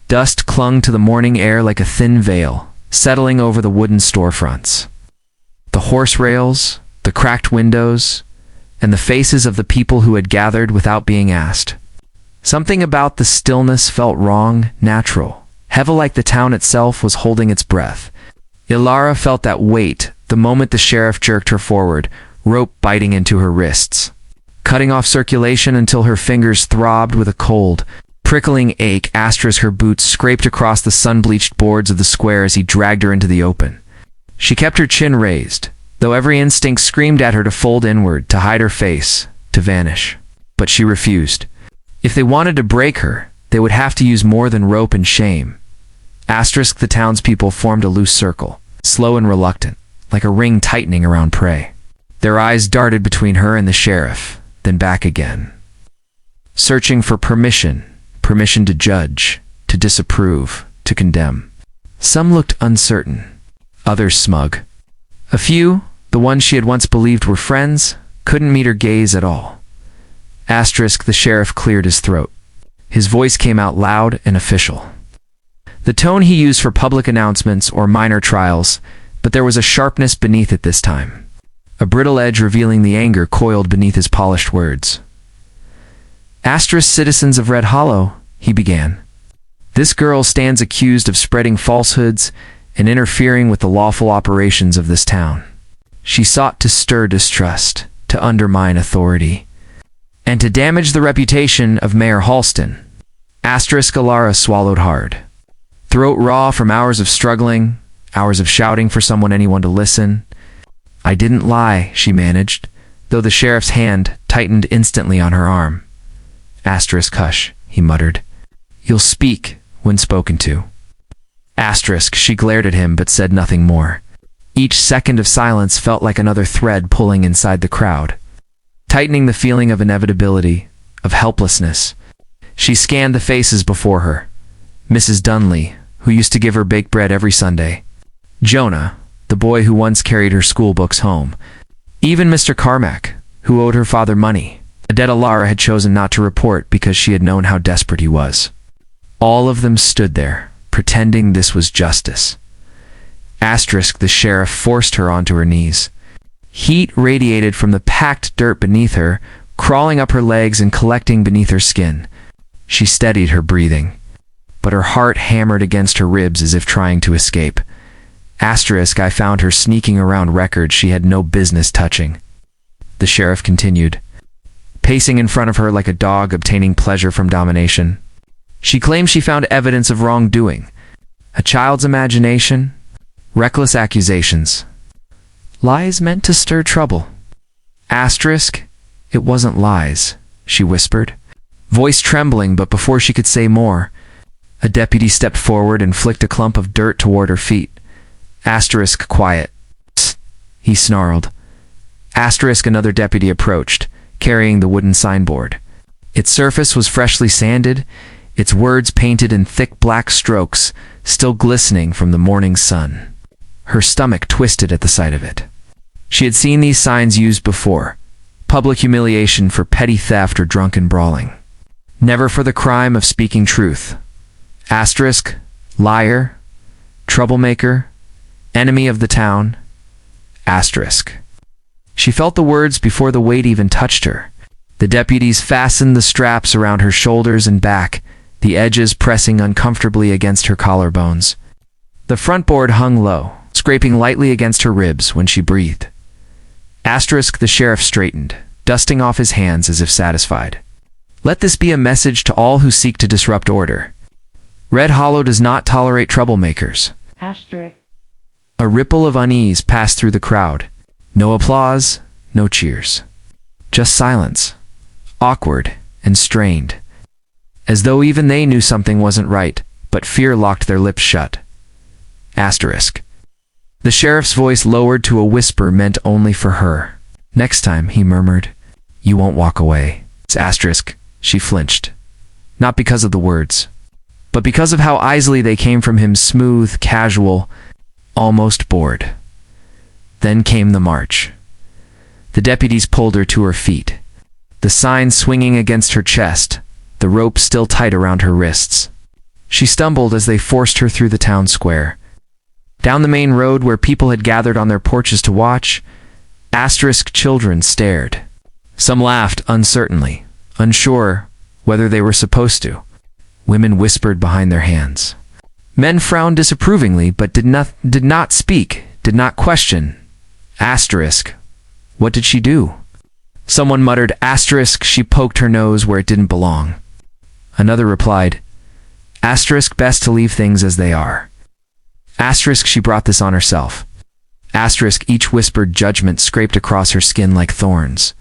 Dust clung to the morning air like a thin veil, settling over the wooden storefronts. The horse rails, the cracked windows, and the faces of the people who had gathered without being asked. Something about the stillness felt wrong, natural, heavy, like the town itself was holding its breath. Ilara felt that weight the moment the sheriff jerked her forward, rope biting into her wrists, cutting off circulation until her fingers throbbed with a cold, prickling ache. Her boots scraped across the sun-bleached boards of the square as he dragged her into the open. She kept her chin raised, though every instinct screamed at her to fold inward, to hide her face, to vanish. But she refused. If they wanted to break her, they would have to use more than rope and shame. The townspeople formed a loose circle, slow and reluctant, like a ring tightening around prey. Their eyes darted between her and the sheriff, then back again, searching for permission to judge, to disapprove, to condemn. Some looked uncertain, others smug. A few, the ones she had once believed were friends, couldn't meet her gaze at all. The sheriff cleared his throat. His voice came out loud and official. The tone he used for public announcements or minor trials, but there was a sharpness beneath it this time. A brittle edge revealing the anger coiled beneath his polished words. Citizens of Red Hollow, he began. This girl stands accused of spreading falsehoods and interfering with the lawful operations of this town. She sought to stir distrust, to undermine authority, and to damage the reputation of Mayor Halston. Ilara swallowed hard. Throat raw from hours of struggling, hours of shouting for anyone to listen. I didn't lie, she managed, though the sheriff's hand tightened instantly on her arm. Hush, he muttered. You'll speak when spoken to. She glared at him but said nothing more. Each second of silence felt like another thread pulling inside the crowd, tightening the feeling of inevitability, of helplessness. She scanned the faces before her. Mrs. Dunley, who used to give her baked bread every Sunday. Jonah, the boy who once carried her school books home. Even Mr. Carmack, who owed her father money, a debt Ilara had chosen not to report because she had known how desperate he was. All of them stood there, pretending this was justice. The sheriff forced her onto her knees. Heat radiated from the packed dirt beneath her, crawling up her legs and collecting beneath her skin. She steadied her breathing, but her heart hammered against her ribs as if trying to escape. I found her sneaking around records she had no business touching. The sheriff continued, pacing in front of her like a dog obtaining pleasure from domination. She claimed she found evidence of wrongdoing. A child's imagination, reckless accusations, lies meant to stir trouble. It wasn't lies, she whispered, voice trembling, but before she could say more, a deputy stepped forward and flicked a clump of dirt toward her feet. Quiet, he snarled. Another deputy approached, carrying the wooden signboard. Its surface was freshly sanded, its words painted in thick black strokes, still glistening from the morning sun. Her stomach twisted at the sight of it. She had seen these signs used before. Public humiliation for petty theft or drunken brawling. Never for the crime of speaking truth. Liar, troublemaker, enemy of the town. She felt the words before the weight even touched her. The deputies fastened the straps around her shoulders and back, the edges pressing uncomfortably against her collarbones. The front board hung low, scraping lightly against her ribs when she breathed. The sheriff straightened, dusting off his hands as if satisfied. Let this be a message to all who seek to disrupt order. Red Hollow does not tolerate troublemakers. A ripple of unease passed through the crowd. No applause, no cheers. Just silence, awkward and strained, as though even they knew something wasn't right, but fear locked their lips shut. The sheriff's voice lowered to a whisper meant only for her. Next time, he murmured, you won't walk away. She flinched. Not because of the words, but because of how easily they came from him, smooth, casual, almost bored. Then came the march. The deputies pulled her to her feet, the sign swinging against her chest, the rope still tight around her wrists. She stumbled as they forced her through the town square. Down the main road where people had gathered on their porches to watch, asterisk children stared. Some laughed uncertainly, unsure whether they were supposed to. Women whispered behind their hands. Men frowned disapprovingly but did not speak, did not question. Asterisk, what did she do? Someone muttered, asterisk, she poked her nose where it didn't belong. Another replied, asterisk, best to leave things as they are. Asterisk, she brought this on herself. Asterisk, each whispered judgment scraped across her skin like thorns,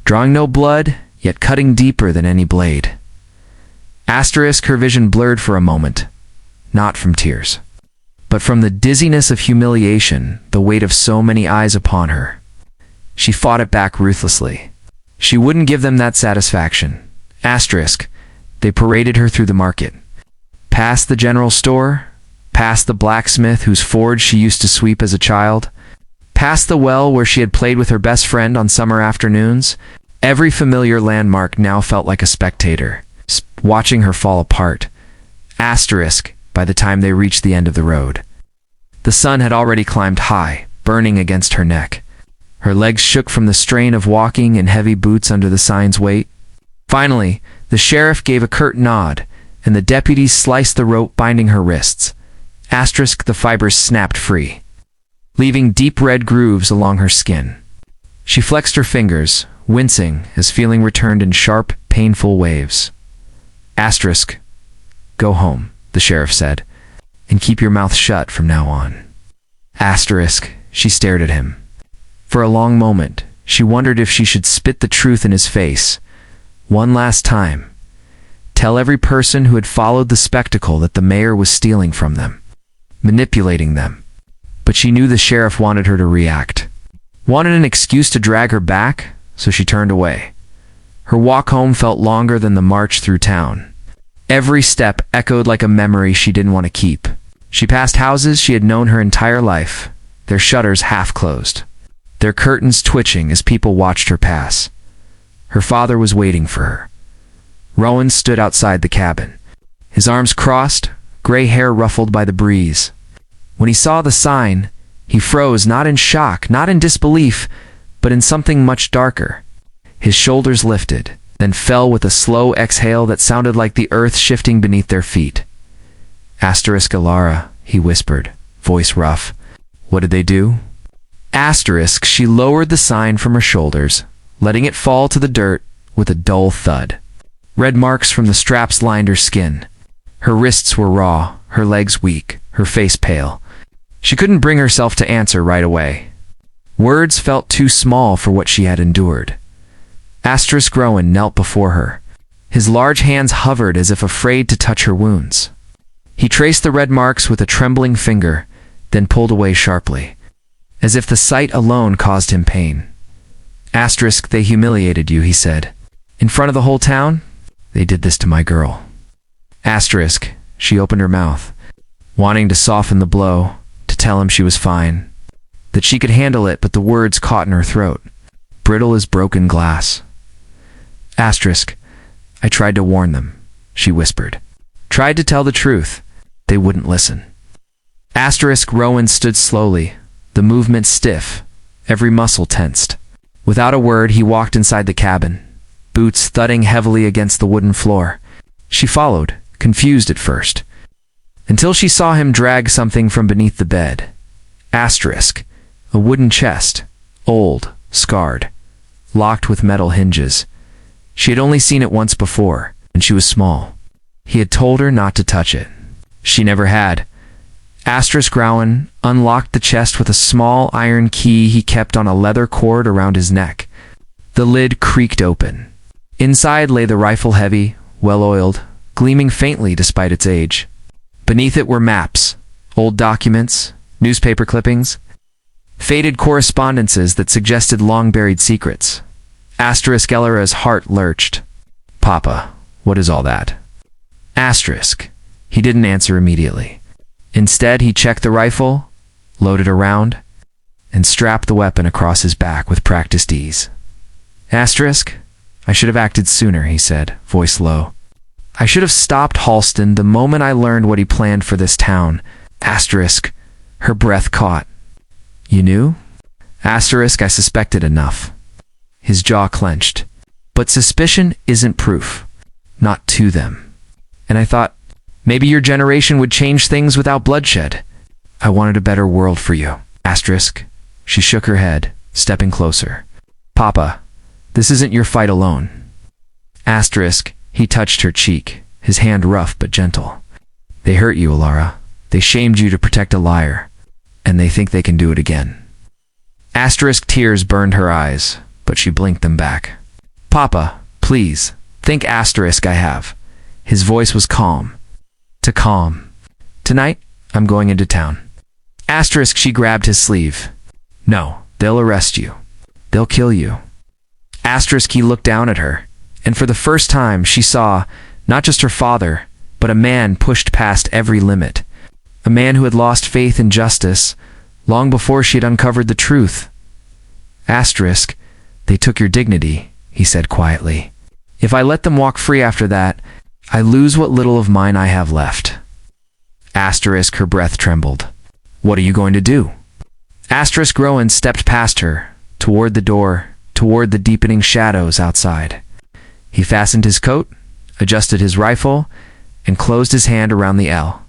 drawing no blood, yet cutting deeper than any blade. Asterisk, her vision blurred for a moment, not from tears, but from the dizziness of humiliation, the weight of so many eyes upon her. She fought it back ruthlessly. She wouldn't give them that satisfaction. Asterisk, they paraded her through the market, past the general store, past the blacksmith whose forge she used to sweep as a child, past the well where she had played with her best friend on summer afternoons. Every familiar landmark now felt like a spectator, watching her fall apart. Asterisk, by the time they reached the end of the road, the sun had already climbed high, burning against her neck. Her legs shook from the strain of walking in heavy boots under the sign's weight. Finally, the sheriff gave a curt nod, and the deputies sliced the rope binding her wrists. Asterisk, the fibers snapped free, leaving deep red grooves along her skin. She flexed her fingers, wincing as feeling returned in sharp, painful waves. Asterisk, go home, the sheriff said, and keep your mouth shut from now on. Asterisk, she stared at him. For a long moment, she wondered if she should spit the truth in his face. One last time. Tell every person who had followed the spectacle that the mayor was stealing from them, manipulating them. But she knew the sheriff wanted her to react. Wanted an excuse to drag her back, so she turned away. Her walk home felt longer than the march through town. Every step echoed like a memory she didn't want to keep. She passed houses she had known her entire life, their shutters half closed, their curtains twitching as people watched her pass. Her father was waiting for her. Rowan stood outside the cabin, his arms crossed, gray hair ruffled by the breeze. When he saw the sign, he froze, not in shock, not in disbelief, but in something much darker. His shoulders lifted, then fell with a slow exhale that sounded like the earth shifting beneath their feet. Asterisk, Alara, he whispered, voice rough. What did they do? Asterisk, she lowered the sign from her shoulders, letting it fall to the dirt with a dull thud. Red marks from the straps lined her skin. Her wrists were raw, her legs weak, her face pale. She couldn't bring herself to answer right away. Words felt too small for what she had endured. Asterisk Rowan knelt before her. His large hands hovered as if afraid to touch her wounds. He traced the red marks with a trembling finger, then pulled away sharply, as if the sight alone caused him pain. Asterisk, they humiliated you, he said. In front of the whole town? They did this to my girl. Asterisk, she opened her mouth, wanting to soften the blow, to tell him she was fine, that she could handle it, but the words caught in her throat, brittle as broken glass. Asterisk, I tried to warn them, she whispered. Tried to tell the truth. They wouldn't listen. Asterisk, Rowan stood slowly, the movement stiff, every muscle tensed. Without a word, he walked inside the cabin, boots thudding heavily against the wooden floor. She followed, confused at first, until she saw him drag something from beneath the bed. Asterisk, a wooden chest, old, scarred, locked with metal hinges. She had only seen it once before, and she was small. He had told her not to touch it. She never had. Asterisk Rowan unlocked the chest with a small iron key he kept on a leather cord around his neck. The lid creaked open. Inside lay the rifle, heavy, well-oiled, gleaming faintly despite its age. Beneath it were maps, old documents, newspaper clippings, faded correspondences that suggested long-buried secrets. Asterisk Elara's heart lurched. Papa, what is all that? Asterisk. He didn't answer immediately. Instead, he checked the rifle, loaded a round, and strapped the weapon across his back with practiced ease. Asterisk, I should have acted sooner, he said, voice low. I should have stopped Halston the moment I learned what he planned for this town. Asterisk. Her breath caught. You knew? Asterisk, I suspected enough. His jaw clenched. But suspicion isn't proof. Not to them. And I thought, maybe your generation would change things without bloodshed. I wanted a better world for you. Asterisk. She shook her head, stepping closer. Papa, this isn't your fight alone. Asterisk. He touched her cheek, his hand rough but gentle. They hurt you, Alara. They shamed you to protect a liar. And they think they can do it again. Asterisk tears burned her eyes, but she blinked them back. Papa, please, think asterisk I have. His voice was calm. To calm. Tonight, I'm going into town. Asterisk, she grabbed his sleeve. No, they'll arrest you. They'll kill you. Asterisk, he looked down at her, and for the first time she saw not just her father, but a man pushed past every limit. A man who had lost faith in justice long before she had uncovered the truth. Asterisk, they took your dignity, he said quietly. If I let them walk free after that, I lose what little of mine I have left. Asterisk, her breath trembled. What are you going to do? Asterisk Rowan stepped past her, toward the door, toward the deepening shadows outside. He fastened his coat, adjusted his rifle, and closed his hand around the L.